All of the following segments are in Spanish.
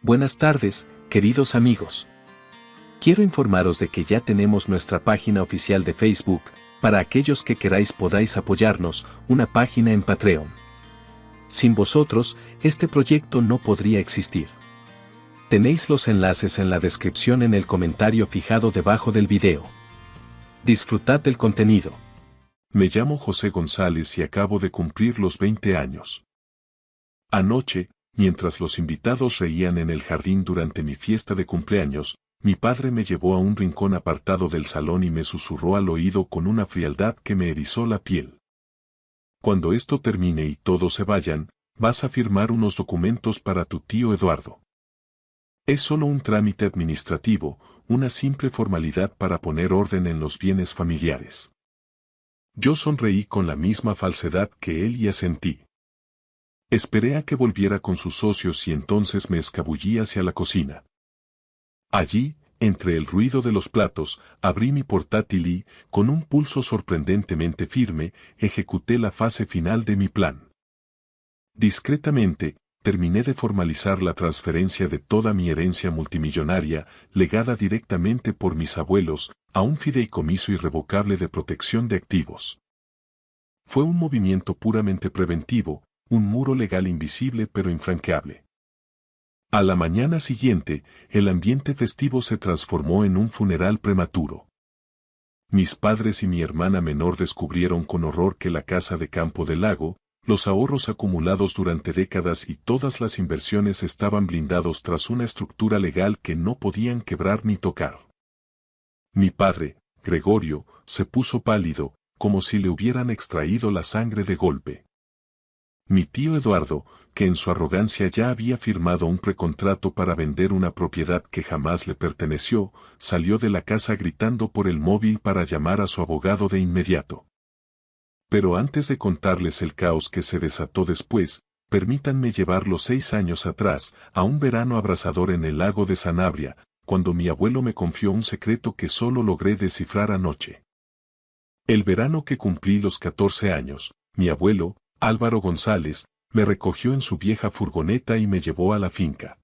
Buenas tardes, queridos amigos. Quiero informaros de que ya tenemos nuestra página oficial de Facebook. Para aquellos que queráis podáis apoyarnos, una página en Patreon. Sin vosotros, este proyecto no podría existir. Tenéis los enlaces en la descripción en el comentario fijado debajo del video. Disfrutad del contenido. Me llamo José González y acabo de cumplir los 20 años. Anoche, mientras los invitados reían en el jardín durante mi fiesta de cumpleaños, mi padre me llevó a un rincón apartado del salón y me susurró al oído con una frialdad que me erizó la piel. Cuando esto termine y todos se vayan, vas a firmar unos documentos para tu tío Eduardo. Es solo un trámite administrativo, una simple formalidad para poner orden en los bienes familiares. Yo sonreí con la misma falsedad que él y asentí. Esperé a que volviera con sus socios y entonces me escabullí hacia la cocina. Allí, entre el ruido de los platos, abrí mi portátil y, con un pulso sorprendentemente firme, ejecuté la fase final de mi plan. Discretamente, terminé de formalizar la transferencia de toda mi herencia multimillonaria, legada directamente por mis abuelos, a un fideicomiso irrevocable de protección de activos. Fue un movimiento puramente preventivo, un muro legal invisible pero infranqueable. A la mañana siguiente, el ambiente festivo se transformó en un funeral prematuro. Mis padres y mi hermana menor descubrieron con horror que la casa de campo del lago, los ahorros acumulados durante décadas y todas las inversiones estaban blindados tras una estructura legal que no podían quebrar ni tocar. Mi padre, Gregorio, se puso pálido, como si le hubieran extraído la sangre de golpe. Mi tío Eduardo, que en su arrogancia ya había firmado un precontrato para vender una propiedad que jamás le perteneció, salió de la casa gritando por el móvil para llamar a su abogado de inmediato. Pero antes de contarles el caos que se desató después, permítanme llevarlos 6 años atrás, a un verano abrasador en el lago de Sanabria, cuando mi abuelo me confió un secreto que solo logré descifrar anoche. El verano que cumplí los 14 años, mi abuelo, Álvaro González, me recogió en su vieja furgoneta y me llevó a la finca.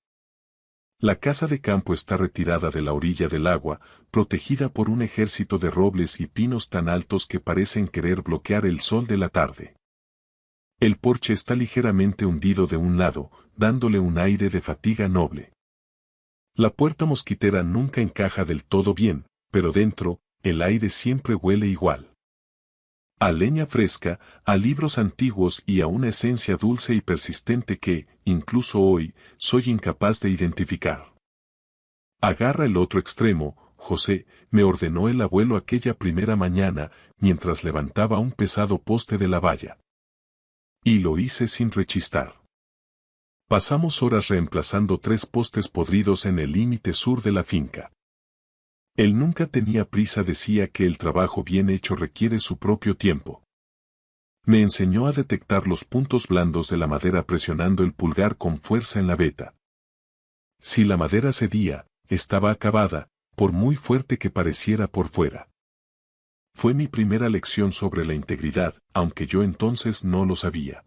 La casa de campo está retirada de la orilla del agua, protegida por un ejército de robles y pinos tan altos que parecen querer bloquear el sol de la tarde. El porche está ligeramente hundido de un lado, dándole un aire de fatiga noble. La puerta mosquitera nunca encaja del todo bien, pero dentro, el aire siempre huele igual. A leña fresca, a libros antiguos y a una esencia dulce y persistente que, incluso hoy, soy incapaz de identificar. Agarra el otro extremo, José, me ordenó el abuelo aquella primera mañana, mientras levantaba un pesado poste de la valla. Y lo hice sin rechistar. Pasamos horas reemplazando 3 postes podridos en el límite sur de la finca. Él nunca tenía prisa, decía que el trabajo bien hecho requiere su propio tiempo. Me enseñó a detectar los puntos blandos de la madera presionando el pulgar con fuerza en la veta. Si la madera cedía, estaba acabada, por muy fuerte que pareciera por fuera. Fue mi primera lección sobre la integridad, aunque yo entonces no lo sabía.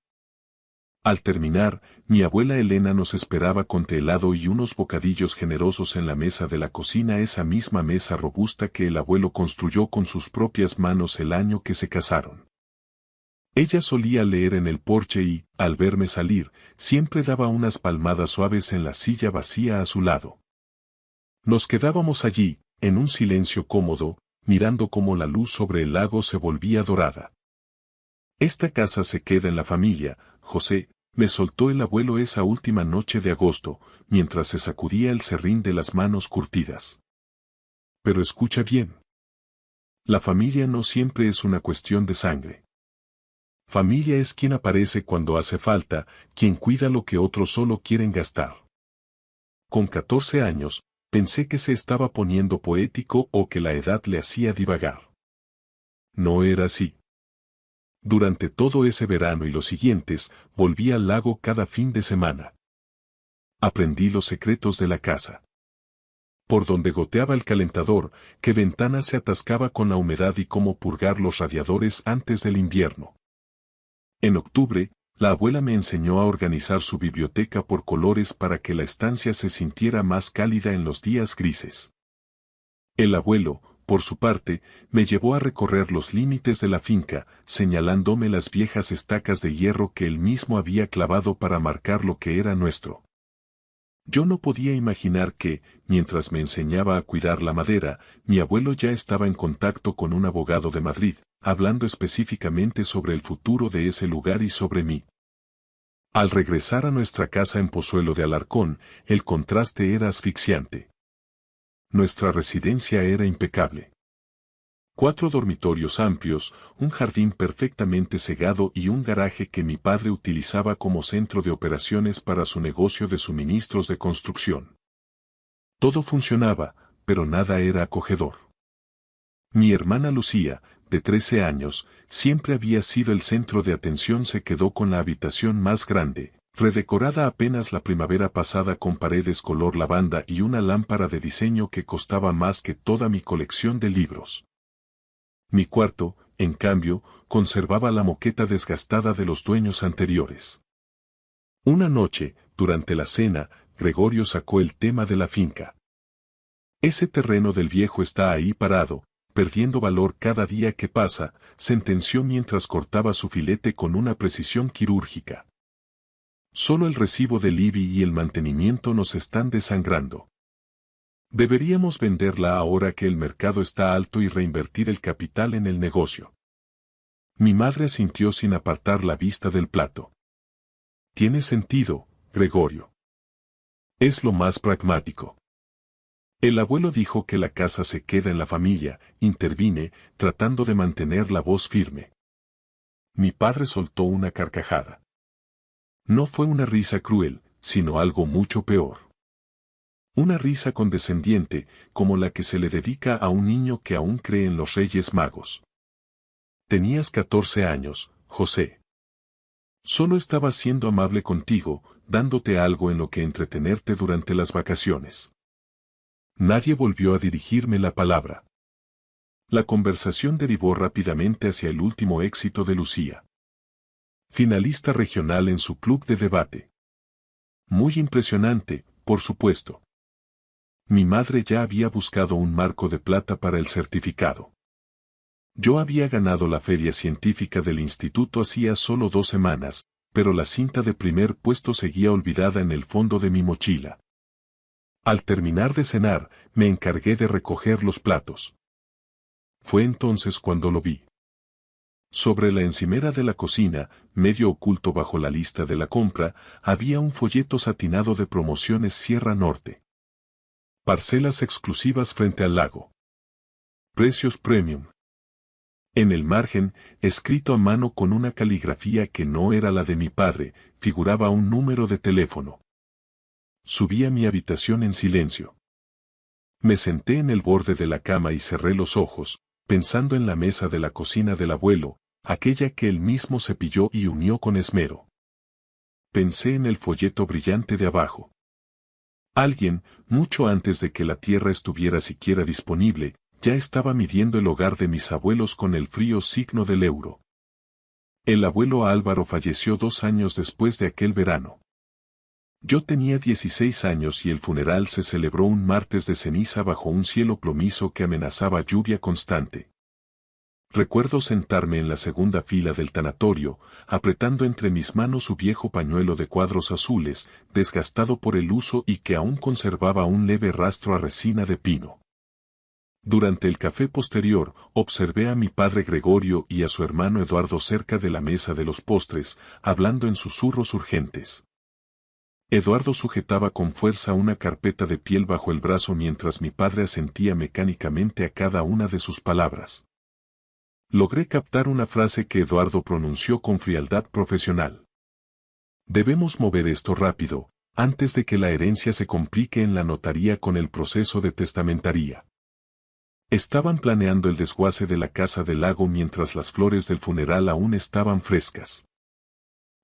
Al terminar, mi abuela Elena nos esperaba con té helado y unos bocadillos generosos en la mesa de la cocina, esa misma mesa robusta que el abuelo construyó con sus propias manos el año que se casaron. Ella solía leer en el porche y, al verme salir, siempre daba unas palmadas suaves en la silla vacía a su lado. Nos quedábamos allí, en un silencio cómodo, mirando cómo la luz sobre el lago se volvía dorada. Esta casa se queda en la familia, José, me soltó el abuelo esa última noche de agosto, mientras se sacudía el serrín de las manos curtidas. Pero escucha bien. La familia no siempre es una cuestión de sangre. Familia es quien aparece cuando hace falta, quien cuida lo que otros solo quieren gastar. Con 14 años, pensé que se estaba poniendo poético o que la edad le hacía divagar. No era así. Durante todo ese verano y los siguientes, volví al lago cada fin de semana. Aprendí los secretos de la casa. Por donde goteaba el calentador, qué ventana se atascaba con la humedad y cómo purgar los radiadores antes del invierno. En octubre, La abuela me enseñó a organizar su biblioteca por colores para que la estancia se sintiera más cálida en los días grises. El abuelo, por su parte, me llevó a recorrer los límites de la finca, señalándome las viejas estacas de hierro que él mismo había clavado para marcar lo que era nuestro. Yo no podía imaginar que, mientras me enseñaba a cuidar la madera, mi abuelo ya estaba en contacto con un abogado de Madrid, hablando específicamente sobre el futuro de ese lugar y sobre mí. Al regresar a nuestra casa en Pozuelo de Alarcón, el contraste era asfixiante. Nuestra residencia era impecable. 4 dormitorios amplios, un jardín perfectamente segado y un garaje que mi padre utilizaba como centro de operaciones para su negocio de suministros de construcción. Todo funcionaba, pero nada era acogedor. Mi hermana Lucía, de 13 años, siempre había sido el centro de atención. Se quedó con la habitación más grande, redecorada apenas la primavera pasada con paredes color lavanda y una lámpara de diseño que costaba más que toda mi colección de libros. Mi cuarto, en cambio, conservaba la moqueta desgastada de los dueños anteriores. Una noche, durante la cena, Gregorio sacó el tema de la finca. Ese terreno del viejo está ahí parado, perdiendo valor cada día que pasa, sentenció mientras cortaba su filete con una precisión quirúrgica. Solo el recibo del IBI y el mantenimiento nos están desangrando. Deberíamos venderla ahora que el mercado está alto y reinvertir el capital en el negocio. Mi madre asintió sin apartar la vista del plato. Tiene sentido, Gregorio. Es lo más pragmático. El abuelo dijo que la casa se queda en la familia, intervine, tratando de mantener la voz firme. Mi padre soltó una carcajada. No fue una risa cruel, sino algo mucho peor. Una risa condescendiente, como la que se le dedica a un niño que aún cree en los Reyes Magos. Tenías 14 años, José. Solo estaba siendo amable contigo, dándote algo en lo que entretenerte durante las vacaciones. Nadie volvió a dirigirme la palabra. La conversación derivó rápidamente hacia el último éxito de Lucía. Finalista regional en su club de debate. Muy impresionante, por supuesto. Mi madre ya había buscado un marco de plata para el certificado. Yo había ganado la feria científica del instituto hacía solo 2 semanas, pero la cinta de primer puesto seguía olvidada en el fondo de mi mochila. Al terminar de cenar, me encargué de recoger los platos. Fue entonces cuando lo vi. Sobre la encimera de la cocina, medio oculto bajo la lista de la compra, había un folleto satinado de promociones Sierra Norte. Parcelas exclusivas frente al lago. Precios premium. En el margen, escrito a mano con una caligrafía que no era la de mi padre, figuraba un número de teléfono. Subí a mi habitación en silencio. Me senté en el borde de la cama y cerré los ojos, pensando en la mesa de la cocina del abuelo, aquella que él mismo cepilló y unió con esmero. Pensé en el folleto brillante de abajo. Alguien, mucho antes de que la tierra estuviera siquiera disponible, ya estaba midiendo el hogar de mis abuelos con el frío signo del euro. El abuelo Álvaro falleció 2 años después de aquel verano. Yo tenía 16 años y el funeral se celebró un martes de ceniza bajo un cielo plomizo que amenazaba lluvia constante. Recuerdo sentarme en la segunda fila del tanatorio, apretando entre mis manos su viejo pañuelo de cuadros azules, desgastado por el uso y que aún conservaba un leve rastro a resina de pino. Durante el café posterior, observé a mi padre Gregorio y a su hermano Eduardo cerca de la mesa de los postres, hablando en susurros urgentes. Eduardo sujetaba con fuerza una carpeta de piel bajo el brazo mientras mi padre asentía mecánicamente a cada una de sus palabras. Logré captar una frase que Eduardo pronunció con frialdad profesional. Debemos mover esto rápido, antes de que la herencia se complique en la notaría con el proceso de testamentaría. Estaban planeando el desguace de la casa del lago mientras las flores del funeral aún estaban frescas.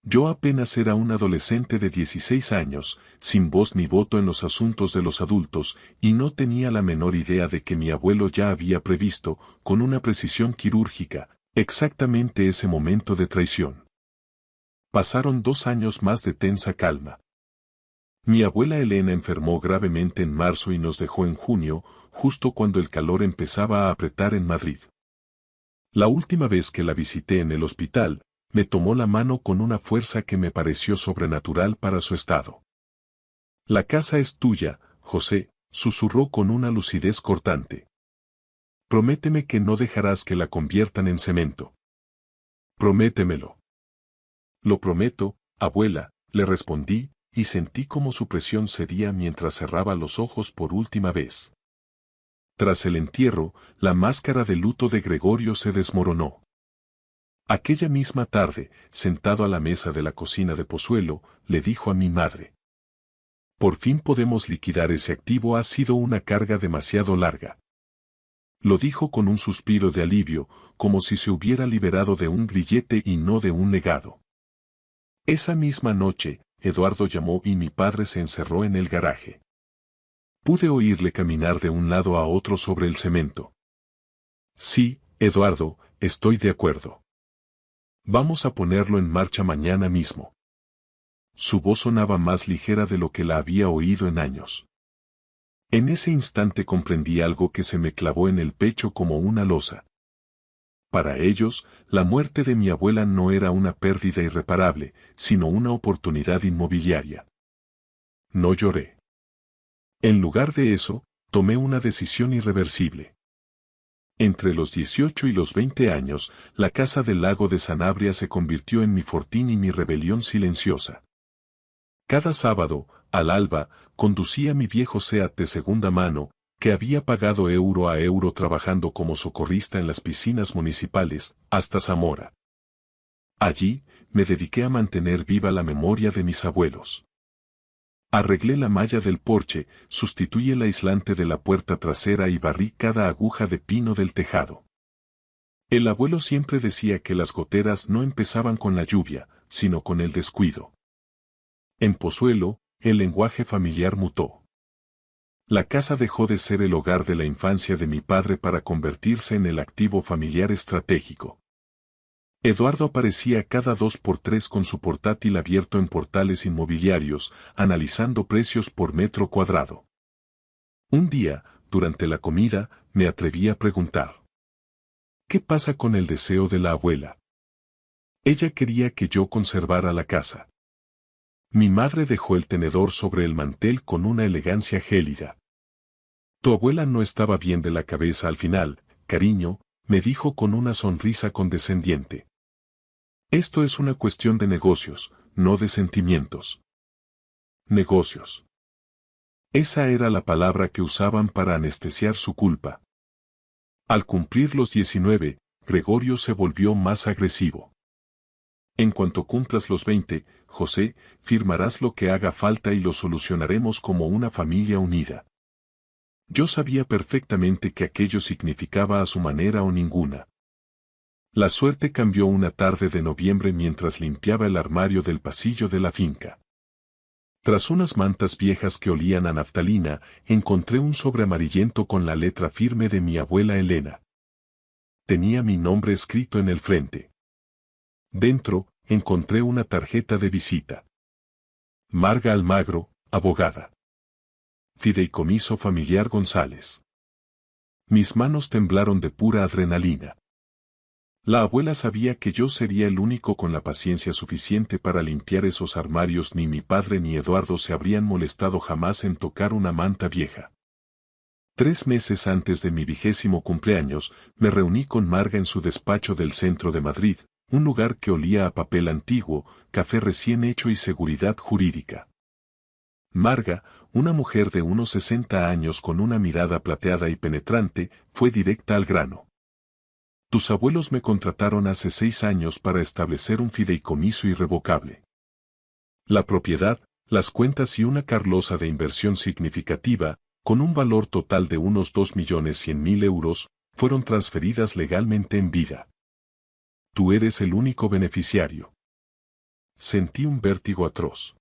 Yo apenas era un adolescente de 16 años, sin voz ni voto en los asuntos de los adultos, y no tenía la menor idea de que mi abuelo ya había previsto, con una precisión quirúrgica, exactamente ese momento de traición. Pasaron 2 años más de tensa calma. Mi abuela Elena enfermó gravemente en marzo y nos dejó en junio, justo cuando el calor empezaba a apretar en Madrid. La última vez que la visité en el hospital, me tomó la mano con una fuerza que me pareció sobrenatural para su estado. La casa es tuya, José, susurró con una lucidez cortante. Prométeme que no dejarás que la conviertan en cemento. Prométemelo. Lo prometo, abuela, le respondí, y sentí como su presión cedía mientras cerraba los ojos por última vez. Tras el entierro, la máscara de luto de Gregorio se desmoronó. Aquella misma tarde, sentado a la mesa de la cocina de Pozuelo, le dijo a mi madre: por fin podemos liquidar ese activo, ha sido una carga demasiado larga. Lo dijo con un suspiro de alivio, como si se hubiera liberado de un grillete y no de un legado. Esa misma noche, Eduardo llamó y mi padre se encerró en el garaje. Pude oírle caminar de un lado a otro sobre el cemento. Sí, Eduardo, estoy de acuerdo. Vamos a ponerlo en marcha mañana mismo. Su voz sonaba más ligera de lo que la había oído en años. En ese instante comprendí algo que se me clavó en el pecho como una losa. Para ellos, la muerte de mi abuela no era una pérdida irreparable, sino una oportunidad inmobiliaria. No lloré. En lugar de eso, tomé una decisión irreversible. Entre los 18 y los 20 años, la casa del lago de Sanabria se convirtió en mi fortín y mi rebelión silenciosa. Cada sábado, al alba, conducía mi viejo Seat de segunda mano, que había pagado euro a euro trabajando como socorrista en las piscinas municipales, hasta Zamora. Allí, me dediqué a mantener viva la memoria de mis abuelos. Arreglé la malla del porche, sustituí el aislante de la puerta trasera y barrí cada aguja de pino del tejado. El abuelo siempre decía que las goteras no empezaban con la lluvia, sino con el descuido. En Pozuelo, el lenguaje familiar mutó. La casa dejó de ser el hogar de la infancia de mi padre para convertirse en el activo familiar estratégico. Eduardo aparecía cada 2 por 3 con su portátil abierto en portales inmobiliarios, analizando precios por metro cuadrado. Un día, durante la comida, me atreví a preguntar: ¿qué pasa con el deseo de la abuela? Ella quería que yo conservara la casa. Mi madre dejó el tenedor sobre el mantel con una elegancia gélida. Tu abuela no estaba bien de la cabeza al final, cariño, me dijo con una sonrisa condescendiente. Esto es una cuestión de negocios, no de sentimientos. Negocios. Esa era la palabra que usaban para anestesiar su culpa. Al cumplir los 19, Gregorio se volvió más agresivo. En cuanto cumplas los 20, José, firmarás lo que haga falta y lo solucionaremos como una familia unida. Yo sabía perfectamente que aquello significaba a su manera o ninguna. La suerte cambió una tarde de noviembre mientras limpiaba el armario del pasillo de la finca. Tras unas mantas viejas que olían a naftalina, encontré un sobre amarillento con la letra firme de mi abuela Elena. Tenía mi nombre escrito en el frente. Dentro, encontré una tarjeta de visita. Marga Almagro, abogada. Fideicomiso Familiar González. Mis manos temblaron de pura adrenalina. La abuela sabía que yo sería el único con la paciencia suficiente para limpiar esos armarios. Ni mi padre ni Eduardo se habrían molestado jamás en tocar una manta vieja. 3 meses antes de mi 20º cumpleaños, me reuní con Marga en su despacho del centro de Madrid, un lugar que olía a papel antiguo, café recién hecho y seguridad jurídica. Marga, una mujer de unos 60 años con una mirada plateada y penetrante, fue directa al grano. Tus abuelos me contrataron hace 6 años para establecer un fideicomiso irrevocable. La propiedad, las cuentas y una carlosa de inversión significativa, con un valor total de unos 2.100.000 euros, fueron transferidas legalmente en vida. Tú eres el único beneficiario. Sentí un vértigo atroz.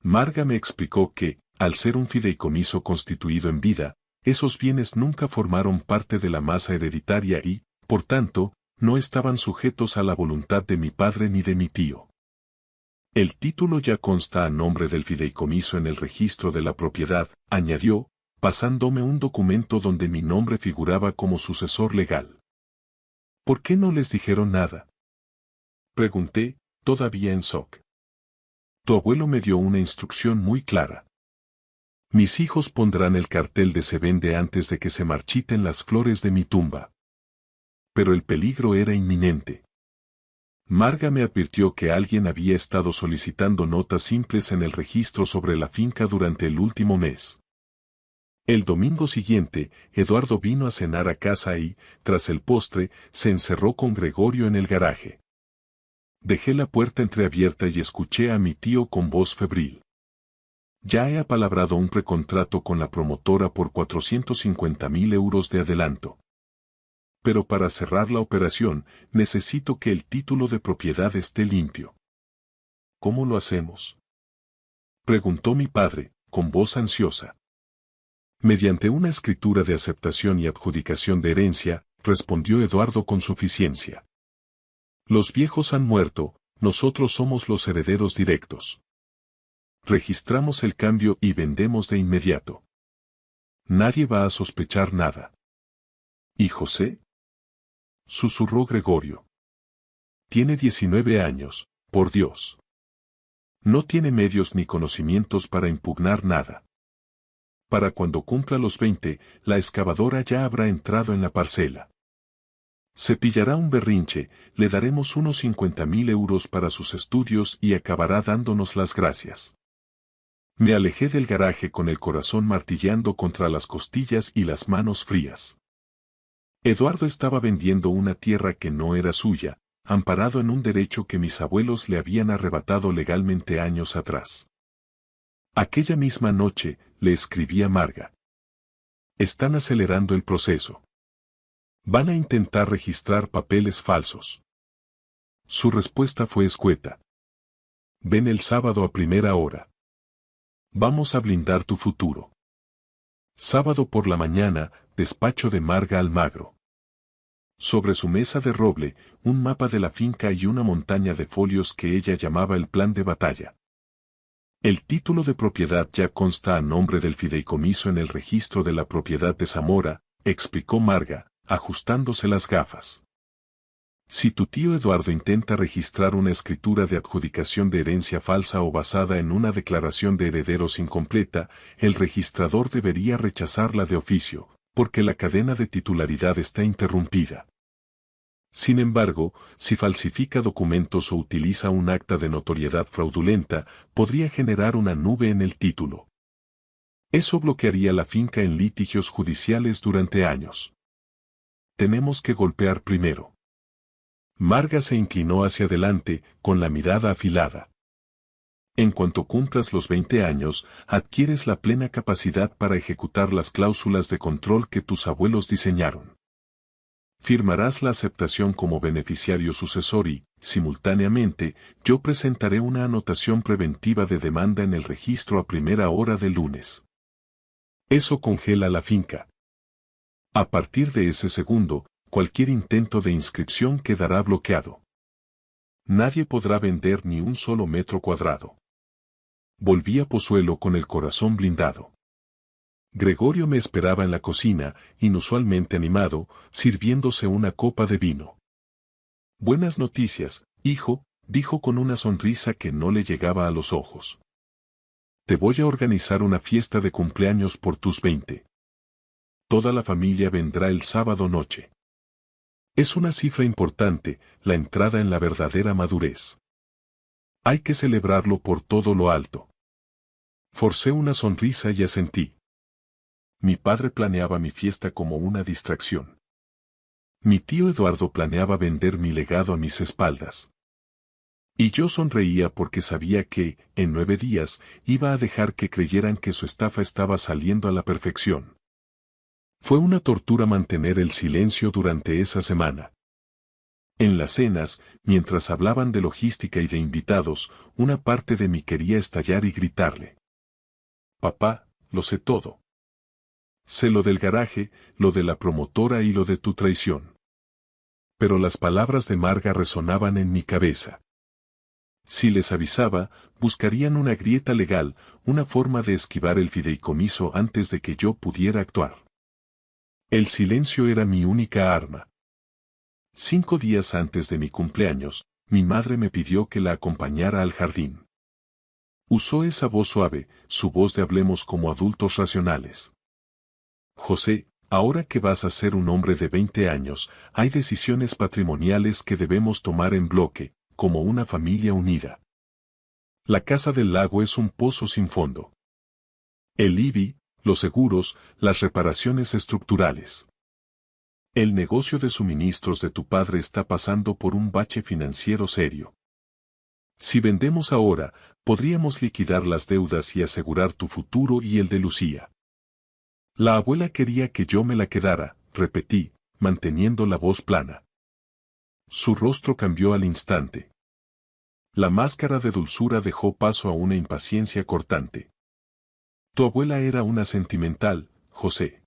Marga me explicó que, al ser un fideicomiso constituido en vida, esos bienes nunca formaron parte de la masa hereditaria y, por tanto, no estaban sujetos a la voluntad de mi padre ni de mi tío. El título ya consta a nombre del fideicomiso en el registro de la propiedad, añadió, pasándome un documento donde mi nombre figuraba como sucesor legal. ¿Por qué no les dijeron nada? Pregunté, todavía en shock. Tu abuelo me dio una instrucción muy clara. Mis hijos pondrán el cartel de se vende antes de que se marchiten las flores de mi tumba. Pero el peligro era inminente. Marga me advirtió que alguien había estado solicitando notas simples en el registro sobre la finca durante el último mes. El domingo siguiente, Eduardo vino a cenar a casa y, tras el postre, se encerró con Gregorio en el garaje. Dejé la puerta entreabierta y escuché a mi tío con voz febril. Ya he apalabrado un precontrato con la promotora por 450.000 euros de adelanto. Pero para cerrar la operación, necesito que el título de propiedad esté limpio. ¿Cómo lo hacemos?, preguntó mi padre, con voz ansiosa. Mediante una escritura de aceptación y adjudicación de herencia, respondió Eduardo con suficiencia. Los viejos han muerto, nosotros somos los herederos directos. Registramos el cambio y vendemos de inmediato. Nadie va a sospechar nada. ¿Y José?, susurró Gregorio. Tiene 19 años, por Dios. No tiene medios ni conocimientos para impugnar nada. Para cuando cumpla los 20, la excavadora ya habrá entrado en la parcela. Se pillará un berrinche, le daremos unos 50.000 euros para sus estudios y acabará dándonos las gracias. Me alejé del garaje con el corazón martilleando contra las costillas y las manos frías. Eduardo estaba vendiendo una tierra que no era suya, amparado en un derecho que mis abuelos le habían arrebatado legalmente años atrás. Aquella misma noche, le escribí a Marga. Están acelerando el proceso. Van a intentar registrar papeles falsos. Su respuesta fue escueta. Ven el sábado a primera hora. Vamos a blindar tu futuro. Sábado por la mañana, despacho de Marga Almagro. Sobre su mesa de roble, un mapa de la finca y una montaña de folios que ella llamaba el plan de batalla. El título de propiedad ya consta a nombre del fideicomiso en el registro de la propiedad de Zamora, explicó Marga, ajustándose las gafas. Si tu tío Eduardo intenta registrar una escritura de adjudicación de herencia falsa o basada en una declaración de herederos incompleta, el registrador debería rechazarla de oficio, porque la cadena de titularidad está interrumpida. Sin embargo, si falsifica documentos o utiliza un acta de notoriedad fraudulenta, podría generar una nube en el título. Eso bloquearía la finca en litigios judiciales durante años. Tenemos que golpear primero. Marga se inclinó hacia adelante, con la mirada afilada. En cuanto cumplas los 20 años, adquieres la plena capacidad para ejecutar las cláusulas de control que tus abuelos diseñaron. Firmarás la aceptación como beneficiario sucesor y, simultáneamente, yo presentaré una anotación preventiva de demanda en el registro a primera hora del lunes. Eso congela la finca. A partir de ese segundo, cualquier intento de inscripción quedará bloqueado. Nadie podrá vender ni un solo metro cuadrado. Volví a Pozuelo con el corazón blindado. Gregorio me esperaba en la cocina, inusualmente animado, sirviéndose una copa de vino. Buenas noticias, hijo, dijo con una sonrisa que no le llegaba a los ojos. Te voy a organizar una fiesta de cumpleaños por tus 20. Toda la familia vendrá el sábado noche. Es una cifra importante, la entrada en la verdadera madurez. Hay que celebrarlo por todo lo alto. Forcé una sonrisa y asentí. Mi padre planeaba mi fiesta como una distracción. Mi tío Eduardo planeaba vender mi legado a mis espaldas. Y yo sonreía porque sabía que, en 9 días, iba a dejar que creyeran que su estafa estaba saliendo a la perfección. Fue una tortura mantener el silencio durante esa semana. En las cenas, mientras hablaban de logística y de invitados, una parte de mí quería estallar y gritarle. Papá, lo sé todo. Sé lo del garaje, lo de la promotora y lo de tu traición. Pero las palabras de Marga resonaban en mi cabeza. Si les avisaba, buscarían una grieta legal, una forma de esquivar el fideicomiso antes de que yo pudiera actuar. El silencio era mi única arma. 5 días antes de mi cumpleaños, mi madre me pidió que la acompañara al jardín. Usó esa voz suave, su voz de hablemos como adultos racionales. José, ahora que vas a ser un hombre de 20 años, hay decisiones patrimoniales que debemos tomar en bloque, como una familia unida. La Casa del Lago es un pozo sin fondo. El IBI, los seguros, las reparaciones estructurales. El negocio de suministros de tu padre está pasando por un bache financiero serio. Si vendemos ahora, podríamos liquidar las deudas y asegurar tu futuro y el de Lucía. La abuela quería que yo me la quedara, repetí, manteniendo la voz plana. Su rostro cambió al instante. La máscara de dulzura dejó paso a una impaciencia cortante. Tu abuela era una sentimental, José.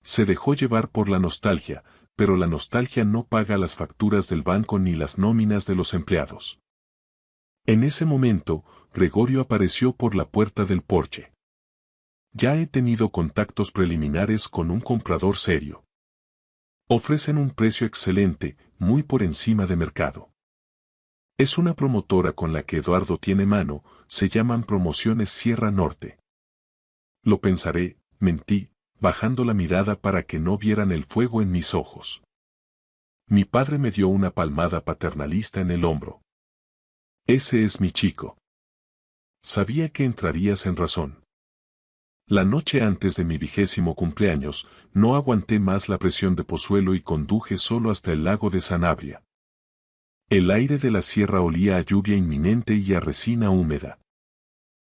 Se dejó llevar por la nostalgia, pero la nostalgia no paga las facturas del banco ni las nóminas de los empleados. En ese momento, Gregorio apareció por la puerta del porche. Ya he tenido contactos preliminares con un comprador serio. Ofrecen un precio excelente, muy por encima de mercado. Es una promotora con la que Eduardo tiene mano, se llaman Promociones Sierra Norte. Lo pensaré, mentí, bajando la mirada para que no vieran el fuego en mis ojos. Mi padre me dio una palmada paternalista en el hombro. Ese es mi chico. Sabía que entrarías en razón. La noche antes de mi 20º cumpleaños, no aguanté más la presión de Pozuelo y conduje solo hasta el lago de Sanabria. El aire de la sierra olía a lluvia inminente y a resina húmeda.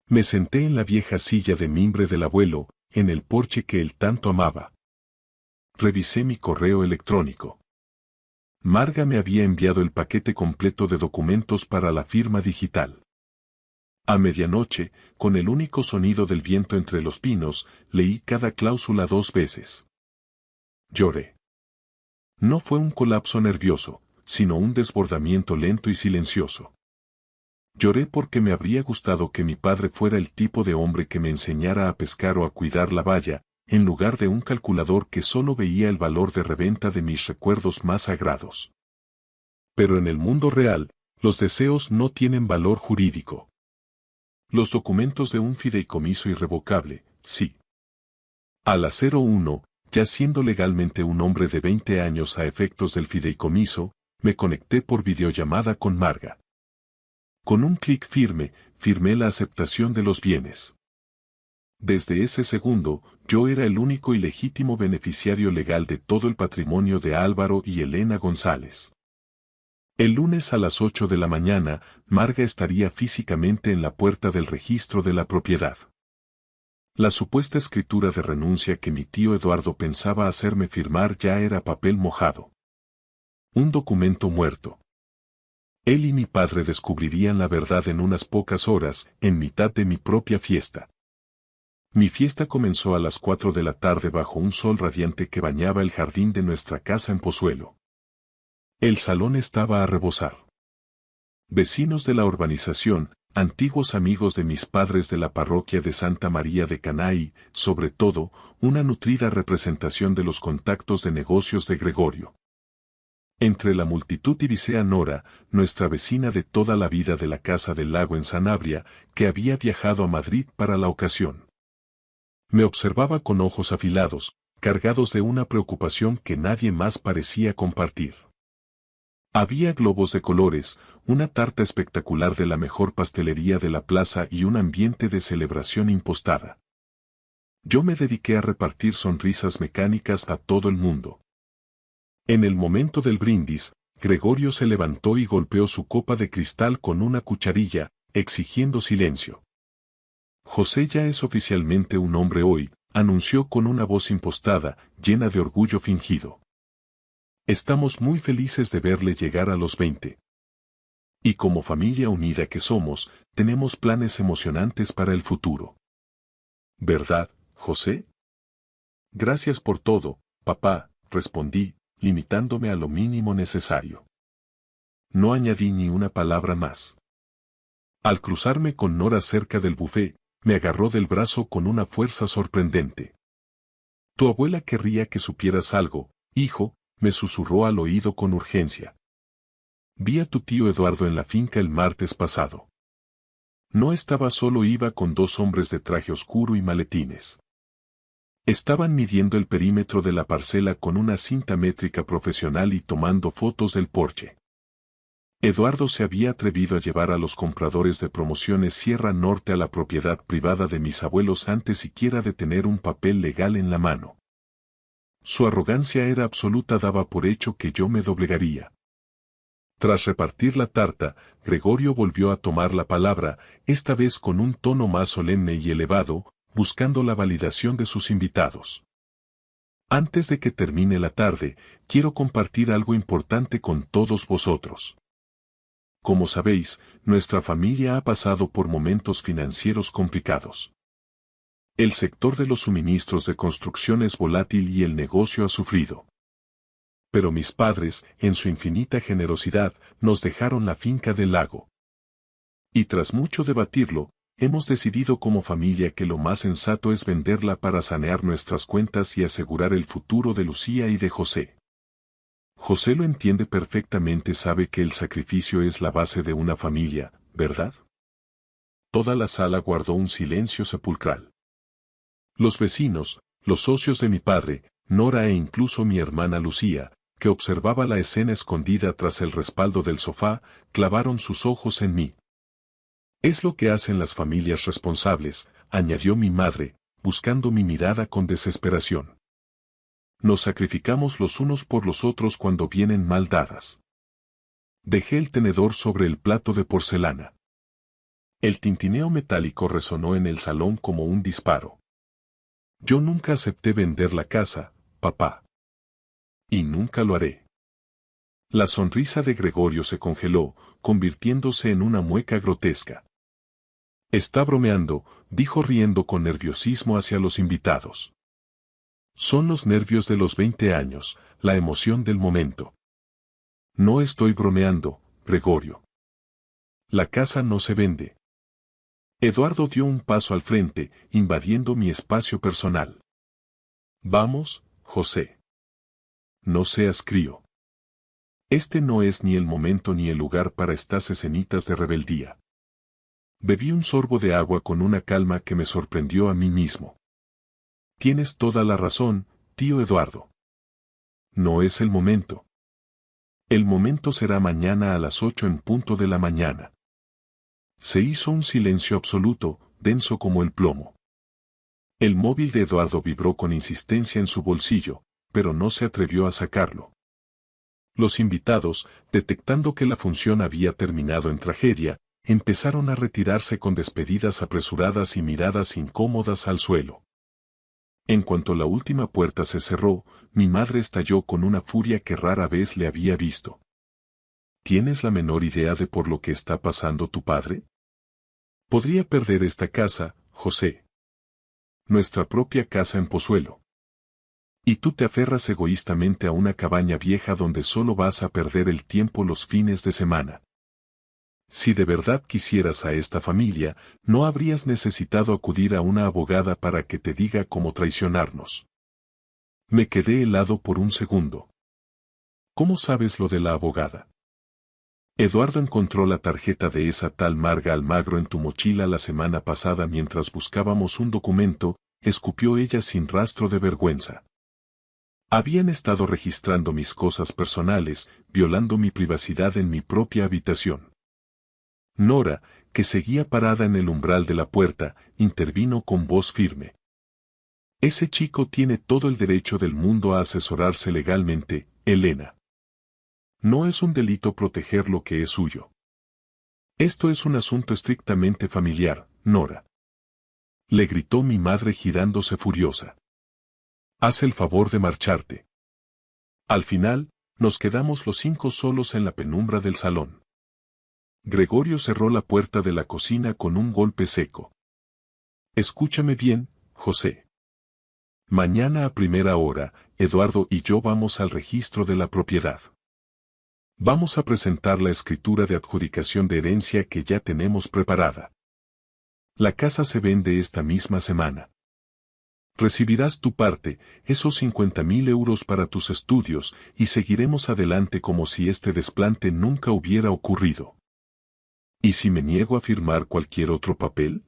Me senté en la vieja silla de mimbre del abuelo, en el porche que él tanto amaba. Revisé mi correo electrónico. Marga me había enviado el paquete completo de documentos para la firma digital. A medianoche, con el único sonido del viento entre los pinos, leí cada cláusula 2 veces. Lloré. No fue un colapso nervioso, sino un desbordamiento lento y silencioso. Lloré porque me habría gustado que mi padre fuera el tipo de hombre que me enseñara a pescar o a cuidar la valla, en lugar de un calculador que solo veía el valor de reventa de mis recuerdos más sagrados. Pero en el mundo real, los deseos no tienen valor jurídico. Los documentos de un fideicomiso irrevocable, sí. A las 01, ya siendo legalmente un hombre de 20 años a efectos del fideicomiso, me conecté por videollamada con Marga. Con un clic firme, firmé la aceptación de los bienes. Desde ese segundo, yo era el único y legítimo beneficiario legal de todo el patrimonio de Álvaro y Elena González. El lunes a las 8 de la mañana, Marga estaría físicamente en la puerta del registro de la propiedad. La supuesta escritura de renuncia que mi tío Eduardo pensaba hacerme firmar ya era papel mojado. Un documento muerto. Él y mi padre descubrirían la verdad en unas pocas horas, en mitad de mi propia fiesta. Mi fiesta comenzó a las 4 de la tarde bajo un sol radiante que bañaba el jardín de nuestra casa en Pozuelo. El salón estaba a rebosar. Vecinos de la urbanización, antiguos amigos de mis padres de la parroquia de Santa María de Caná y, sobre todo, una nutrida representación de los contactos de negocios de Gregorio. Entre la multitud divisé a Nora, nuestra vecina de toda la vida de la Casa del Lago en Sanabria, que había viajado a Madrid para la ocasión. Me observaba con ojos afilados, cargados de una preocupación que nadie más parecía compartir. Había globos de colores, una tarta espectacular de la mejor pastelería de la plaza y un ambiente de celebración impostada. Yo me dediqué a repartir sonrisas mecánicas a todo el mundo. En el momento del brindis, Gregorio se levantó y golpeó su copa de cristal con una cucharilla, exigiendo silencio. José ya es oficialmente un hombre hoy, anunció con una voz impostada, llena de orgullo fingido. Estamos muy felices de verle llegar a los 20. Y como familia unida que somos, tenemos planes emocionantes para el futuro. ¿Verdad, José? Gracias por todo, papá, respondí, limitándome a lo mínimo necesario. No añadí ni una palabra más. Al cruzarme con Nora cerca del buffet, me agarró del brazo con una fuerza sorprendente. Tu abuela querría que supieras algo, hijo, me susurró al oído con urgencia. Vi a tu tío Eduardo en la finca el martes pasado. No estaba solo, iba con 2 hombres de traje oscuro y maletines. Estaban midiendo el perímetro de la parcela con una cinta métrica profesional y tomando fotos del porche. Eduardo se había atrevido a llevar a los compradores de Promociones Sierra Norte a la propiedad privada de mis abuelos antes siquiera de tener un papel legal en la mano. Su arrogancia era absoluta, daba por hecho que yo me doblegaría. Tras repartir la tarta, Gregorio volvió a tomar la palabra, esta vez con un tono más solemne y elevado, buscando la validación de sus invitados. Antes de que termine la tarde, quiero compartir algo importante con todos vosotros. Como sabéis, nuestra familia ha pasado por momentos financieros complicados. El sector de los suministros de construcción es volátil y el negocio ha sufrido. Pero mis padres, en su infinita generosidad, nos dejaron la finca del lago. Y tras mucho debatirlo, hemos decidido como familia que lo más sensato es venderla para sanear nuestras cuentas y asegurar el futuro de Lucía y de José. José lo entiende perfectamente, sabe que el sacrificio es la base de una familia, ¿verdad? Toda la sala guardó un silencio sepulcral. Los vecinos, los socios de mi padre, Nora e incluso mi hermana Lucía, que observaba la escena escondida tras el respaldo del sofá, clavaron sus ojos en mí. Es lo que hacen las familias responsables, añadió mi madre, buscando mi mirada con desesperación. Nos sacrificamos los unos por los otros cuando vienen mal dadas. Dejé el tenedor sobre el plato de porcelana. El tintineo metálico resonó en el salón como un disparo. Yo nunca acepté vender la casa, papá. Y nunca lo haré. La sonrisa de Gregorio se congeló, convirtiéndose en una mueca grotesca. Está bromeando, dijo riendo con nerviosismo hacia los invitados. Son los nervios de los 20 años, la emoción del momento. No estoy bromeando, Gregorio. La casa no se vende. Eduardo dio un paso al frente, invadiendo mi espacio personal. Vamos, José. No seas crío. Este no es ni el momento ni el lugar para estas escenitas de rebeldía. Bebí un sorbo de agua con una calma que me sorprendió a mí mismo. Tienes toda la razón, tío Eduardo. No es el momento. El momento será mañana a las 8 en punto de la mañana. Se hizo un silencio absoluto, denso como el plomo. El móvil de Eduardo vibró con insistencia en su bolsillo, pero no se atrevió a sacarlo. Los invitados, detectando que la función había terminado en tragedia, empezaron a retirarse con despedidas apresuradas y miradas incómodas al suelo. En cuanto la última puerta se cerró, mi madre estalló con una furia que rara vez le había visto. ¿Tienes la menor idea de por lo que está pasando tu padre? Podría perder esta casa, José. Nuestra propia casa en Pozuelo. Y tú te aferras egoístamente a una cabaña vieja donde solo vas a perder el tiempo los fines de semana. Si de verdad quisieras a esta familia, no habrías necesitado acudir a una abogada para que te diga cómo traicionarnos. Me quedé helado por un segundo. ¿Cómo sabes lo de la abogada? Eduardo encontró la tarjeta de esa tal Marga Almagro en tu mochila la semana pasada mientras buscábamos un documento, escupió ella sin rastro de vergüenza. Habían estado registrando mis cosas personales, violando mi privacidad en mi propia habitación. Nora, que seguía parada en el umbral de la puerta, intervino con voz firme. Ese chico tiene todo el derecho del mundo a asesorarse legalmente, Elena. No es un delito proteger lo que es suyo. Esto es un asunto estrictamente familiar, Nora. Le gritó mi madre girándose furiosa. Haz el favor de marcharte. Al final, nos quedamos los 5 solos en la penumbra del salón. Gregorio cerró la puerta de la cocina con un golpe seco. Escúchame bien, José. Mañana a primera hora, Eduardo y yo vamos al registro de la propiedad. Vamos a presentar la escritura de adjudicación de herencia que ya tenemos preparada. La casa se vende esta misma semana. Recibirás tu parte, esos 50.000 euros para tus estudios, y seguiremos adelante como si este desplante nunca hubiera ocurrido. ¿Y si me niego a firmar cualquier otro papel?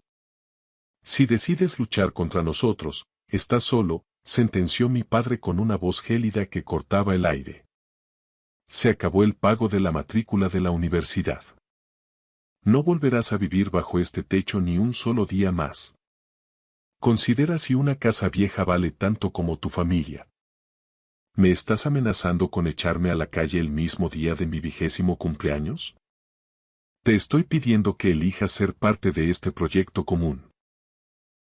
Si decides luchar contra nosotros, estás solo, sentenció mi padre con una voz gélida que cortaba el aire. Se acabó el pago de la matrícula de la universidad. No volverás a vivir bajo este techo ni un solo día más. Considera si una casa vieja vale tanto como tu familia. ¿Me estás amenazando con echarme a la calle el mismo día de mi 20º cumpleaños? Te estoy pidiendo que elijas ser parte de este proyecto común.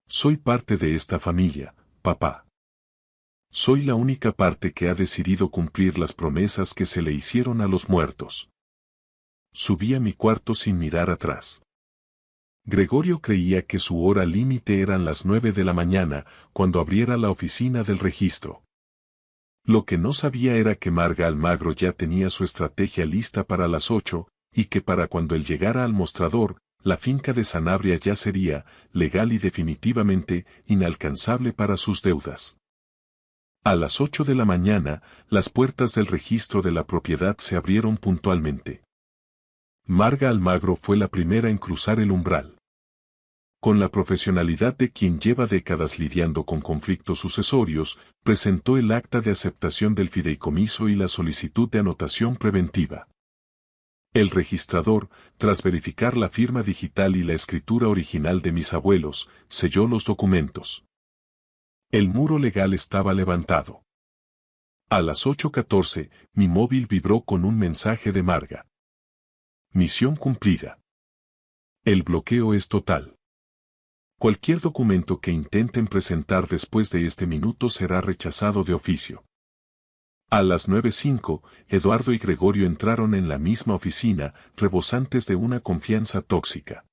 Soy parte de esta familia, papá. Soy la única parte que ha decidido cumplir las promesas que se le hicieron a los muertos. Subí a mi cuarto sin mirar atrás. Gregorio creía que su hora límite eran las 9 de la mañana, cuando abriera la oficina del registro. Lo que no sabía era que Marga Almagro ya tenía su estrategia lista para las 8, y que para cuando él llegara al mostrador, la finca de Sanabria ya sería, legal y definitivamente, inalcanzable para sus deudas. A las 8 de la mañana, las puertas del registro de la propiedad se abrieron puntualmente. Marga Almagro fue la primera en cruzar el umbral. Con la profesionalidad de quien lleva décadas lidiando con conflictos sucesorios, presentó el acta de aceptación del fideicomiso y la solicitud de anotación preventiva. El registrador, tras verificar la firma digital y la escritura original de mis abuelos, selló los documentos. El muro legal estaba levantado. A las 8:14, mi móvil vibró con un mensaje de Marga. Misión cumplida. El bloqueo es total. Cualquier documento que intenten presentar después de este minuto será rechazado de oficio. A las 9:05, Eduardo y Gregorio entraron en la misma oficina, rebosantes de una confianza tóxica.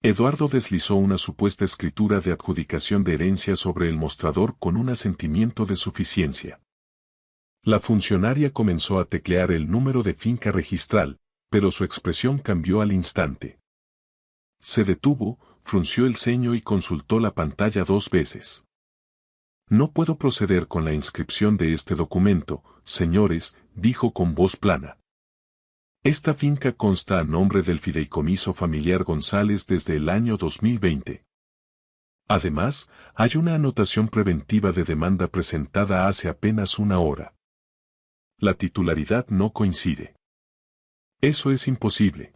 Eduardo deslizó una supuesta escritura de adjudicación de herencia sobre el mostrador con un asentimiento de suficiencia. La funcionaria comenzó a teclear el número de finca registral, pero su expresión cambió al instante. Se detuvo, frunció el ceño y consultó la pantalla 2 veces. No puedo proceder con la inscripción de este documento, señores, dijo con voz plana. Esta finca consta a nombre del fideicomiso familiar González desde el año 2020. Además, hay una anotación preventiva de demanda presentada hace apenas una hora. La titularidad no coincide. Eso es imposible.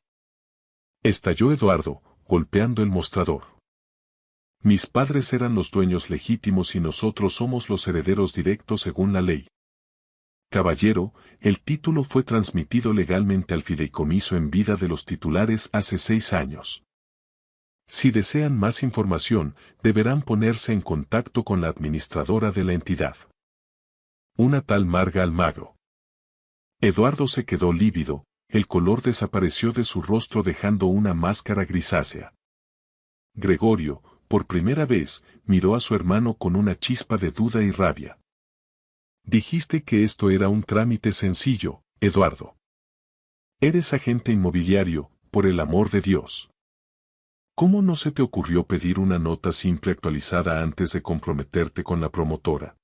Estalló Eduardo, golpeando el mostrador. Mis padres eran los dueños legítimos y nosotros somos los herederos directos según la ley. Caballero, el título fue transmitido legalmente al fideicomiso en vida de los titulares hace 6 años. Si desean más información, deberán ponerse en contacto con la administradora de la entidad. Una tal Marga Almagro. Eduardo se quedó lívido. El color desapareció de su rostro dejando una máscara grisácea. Gregorio, por primera vez, miró a su hermano con una chispa de duda y rabia. Dijiste que esto era un trámite sencillo, Eduardo. Eres agente inmobiliario, por el amor de Dios. ¿Cómo no se te ocurrió pedir una nota simple actualizada antes de comprometerte con la promotora?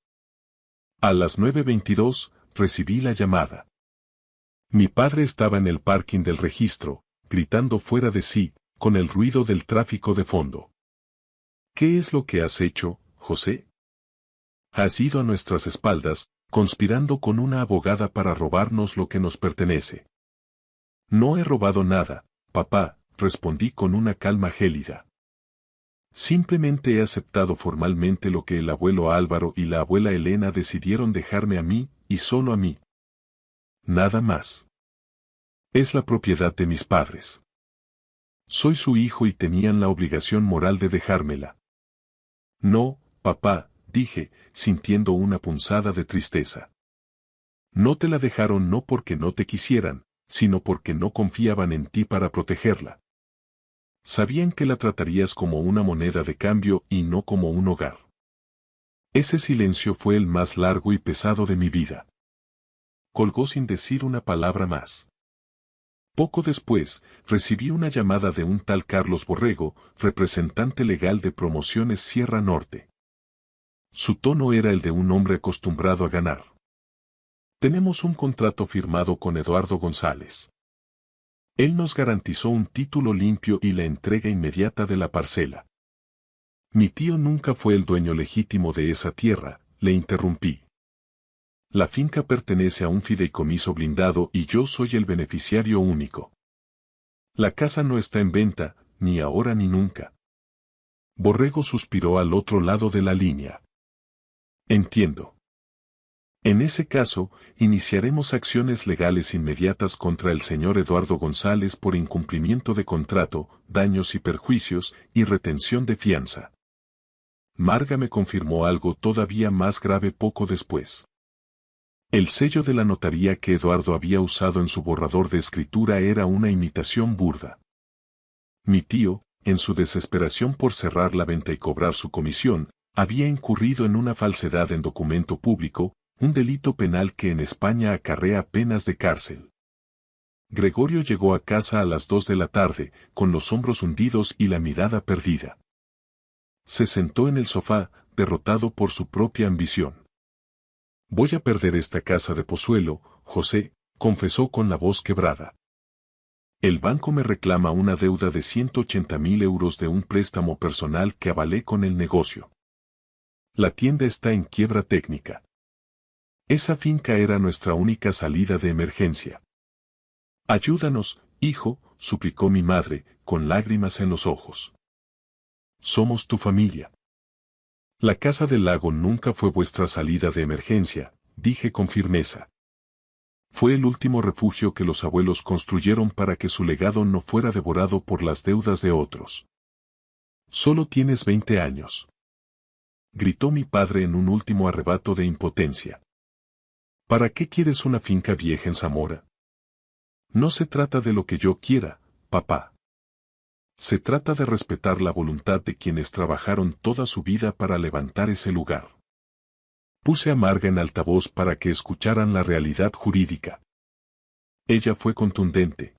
A las 9:22, recibí la llamada. Mi padre estaba en el parking del registro, gritando fuera de sí, con el ruido del tráfico de fondo. ¿Qué es lo que has hecho, José? Has ido a nuestras espaldas, conspirando con una abogada para robarnos lo que nos pertenece. No he robado nada, papá, respondí con una calma gélida. Simplemente he aceptado formalmente lo que el abuelo Álvaro y la abuela Elena decidieron dejarme a mí, y solo a mí. Nada más. Es la propiedad de mis padres. Soy su hijo y tenían la obligación moral de dejármela. No, papá, dije, sintiendo una punzada de tristeza. No te la dejaron no porque no te quisieran, sino porque no confiaban en ti para protegerla. Sabían que la tratarías como una moneda de cambio y no como un hogar. Ese silencio fue el más largo y pesado de mi vida. colgó sin decir una palabra más. Poco después, recibí una llamada de un tal Carlos Borrego, representante legal de Promociones Sierra Norte. Su tono era el de un hombre acostumbrado a ganar. Tenemos un contrato firmado con Eduardo González. Él nos garantizó un título limpio y la entrega inmediata de la parcela. Mi tío nunca fue el dueño legítimo de esa tierra, le interrumpí. La finca pertenece a un fideicomiso blindado y yo soy el beneficiario único. La casa no está en venta, ni ahora ni nunca. Borrego suspiró al otro lado de la línea. Entiendo. En ese caso, iniciaremos acciones legales inmediatas contra el señor Eduardo González por incumplimiento de contrato, daños y perjuicios, y retención de fianza. Marga me confirmó algo todavía más grave poco después. El sello de la notaría que Eduardo había usado en su borrador de escritura era una imitación burda. Mi tío, en su desesperación por cerrar la venta y cobrar su comisión, había incurrido en una falsedad en documento público, un delito penal que en España acarrea penas de cárcel. Gregorio llegó a casa a las 2 de la tarde, con los hombros hundidos y la mirada perdida. Se sentó en el sofá, derrotado por su propia ambición. Voy a perder esta casa de Pozuelo, José, confesó con la voz quebrada. El banco me reclama una deuda de 180.000 euros de un préstamo personal que avalé con el negocio. La tienda está en quiebra técnica. Esa finca era nuestra única salida de emergencia. Ayúdanos, hijo, suplicó mi madre, con lágrimas en los ojos. Somos tu familia. La casa del lago nunca fue vuestra salida de emergencia, dije con firmeza. Fue el último refugio que los abuelos construyeron para que su legado no fuera devorado por las deudas de otros. Solo tienes 20 años. Gritó mi padre en un último arrebato de impotencia. ¿Para qué quieres una finca vieja en Zamora? No se trata de lo que yo quiera, papá. Se trata de respetar la voluntad de quienes trabajaron toda su vida para levantar ese lugar. Puse a Marga en altavoz para que escucharan la realidad jurídica. Ella fue contundente.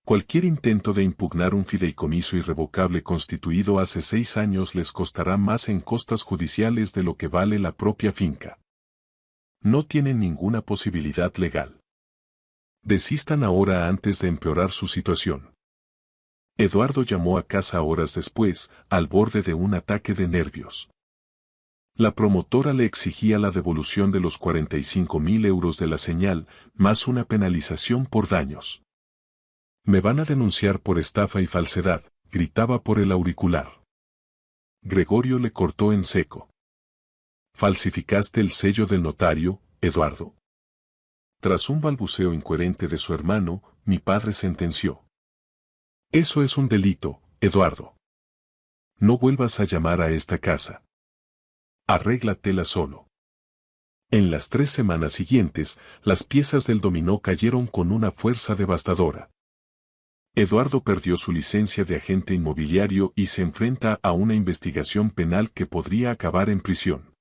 Cualquier intento de impugnar un fideicomiso irrevocable constituido hace 6 años les costará más en costas judiciales de lo que vale la propia finca. No tienen ninguna posibilidad legal. Desistan ahora antes de empeorar su situación. Eduardo llamó a casa horas después, al borde de un ataque de nervios. La promotora le exigía la devolución de los 45.000 euros de la señal, más una penalización por daños. Me van a denunciar por estafa y falsedad, gritaba por el auricular. Gregorio le cortó en seco. Falsificaste el sello del notario, Eduardo. Tras un balbuceo incoherente de su hermano, mi padre sentenció. Eso es un delito, Eduardo. No vuelvas a llamar a esta casa. Arréglatela solo. En las 3 semanas siguientes, las piezas del dominó cayeron con una fuerza devastadora. Eduardo perdió su licencia de agente inmobiliario y se enfrenta a una investigación penal que podría acabar en prisión.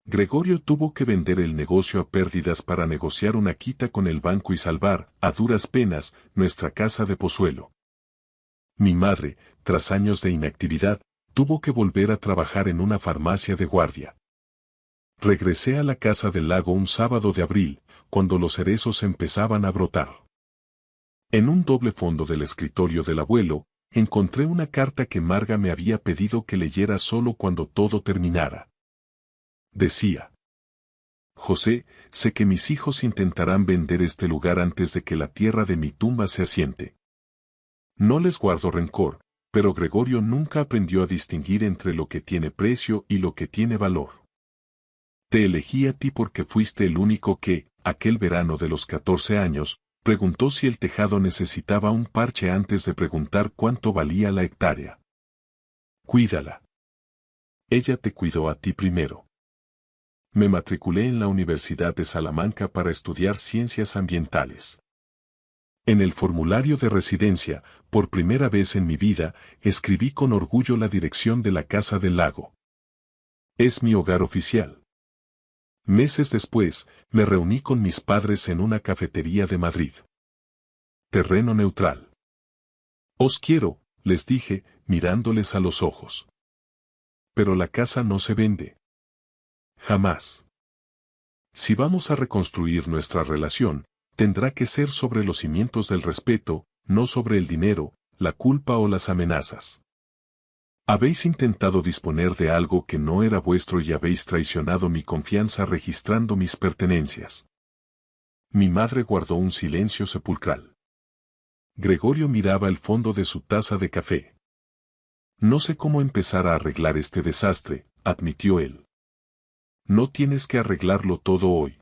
Gregorio tuvo que vender el negocio a pérdidas para negociar una quita con el banco y salvar, a duras penas, nuestra casa de Pozuelo. Mi madre, tras años de inactividad, tuvo que volver a trabajar en una farmacia de guardia. Regresé a la casa del lago un sábado de abril, cuando los cerezos empezaban a brotar. En un doble fondo del escritorio del abuelo, encontré una carta que Marga me había pedido que leyera solo cuando todo terminara. Decía: José, sé que mis hijos intentarán vender este lugar antes de que la tierra de mi tumba se asiente. No les guardo rencor, pero Gregorio nunca aprendió a distinguir entre lo que tiene precio y lo que tiene valor. Te elegí a ti porque fuiste el único que, aquel verano de los 14 años, preguntó si el tejado necesitaba un parche antes de preguntar cuánto valía la hectárea. Cuídala. Ella te cuidó a ti primero. Me matriculé en la Universidad de Salamanca para estudiar ciencias ambientales. En el formulario de residencia, por primera vez en mi vida, escribí con orgullo la dirección de la Casa del Lago. Es mi hogar oficial. Meses después, me reuní con mis padres en una cafetería de Madrid. Terreno neutral. Os quiero, les dije, mirándoles a los ojos. Pero la casa no se vende. Jamás. Si vamos a reconstruir nuestra relación, tendrá que ser sobre los cimientos del respeto, no sobre el dinero, la culpa o las amenazas. Habéis intentado disponer de algo que no era vuestro y habéis traicionado mi confianza registrando mis pertenencias. Mi madre guardó un silencio sepulcral. Gregorio miraba el fondo de su taza de café. No sé cómo empezar a arreglar este desastre, admitió él. No tienes que arreglarlo todo hoy.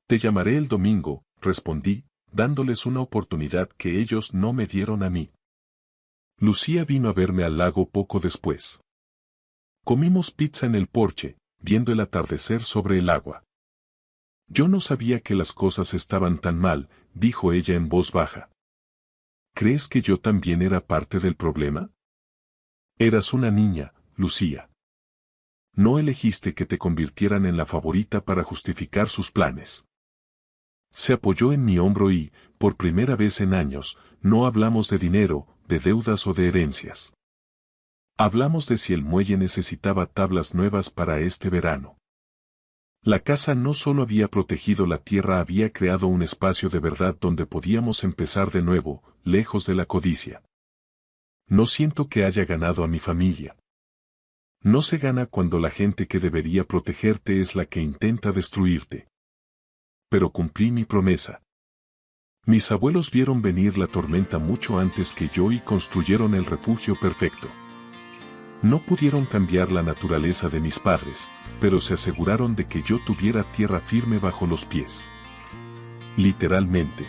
Te llamaré el domingo, respondí, dándoles una oportunidad que ellos no me dieron a mí. Lucía vino a verme al lago poco después. Comimos pizza en el porche, viendo el atardecer sobre el agua. Yo no sabía que las cosas estaban tan mal, dijo ella en voz baja. ¿Crees que yo también era parte del problema? Eras una niña, Lucía. No elegiste que te convirtieran en la favorita para justificar sus planes. Se apoyó en mi hombro y, por primera vez en años, no hablamos de dinero, de deudas o de herencias. Hablamos de si el muelle necesitaba tablas nuevas para este verano. La casa no solo había protegido la tierra, había creado un espacio de verdad donde podíamos empezar de nuevo, lejos de la codicia. No siento que haya ganado a mi familia. No se gana cuando la gente que debería protegerte es la que intenta destruirte. Pero cumplí mi promesa. Mis abuelos vieron venir la tormenta mucho antes que yo y construyeron el refugio perfecto. No pudieron cambiar la naturaleza de mis padres, pero se aseguraron de que yo tuviera tierra firme bajo los pies. Literalmente.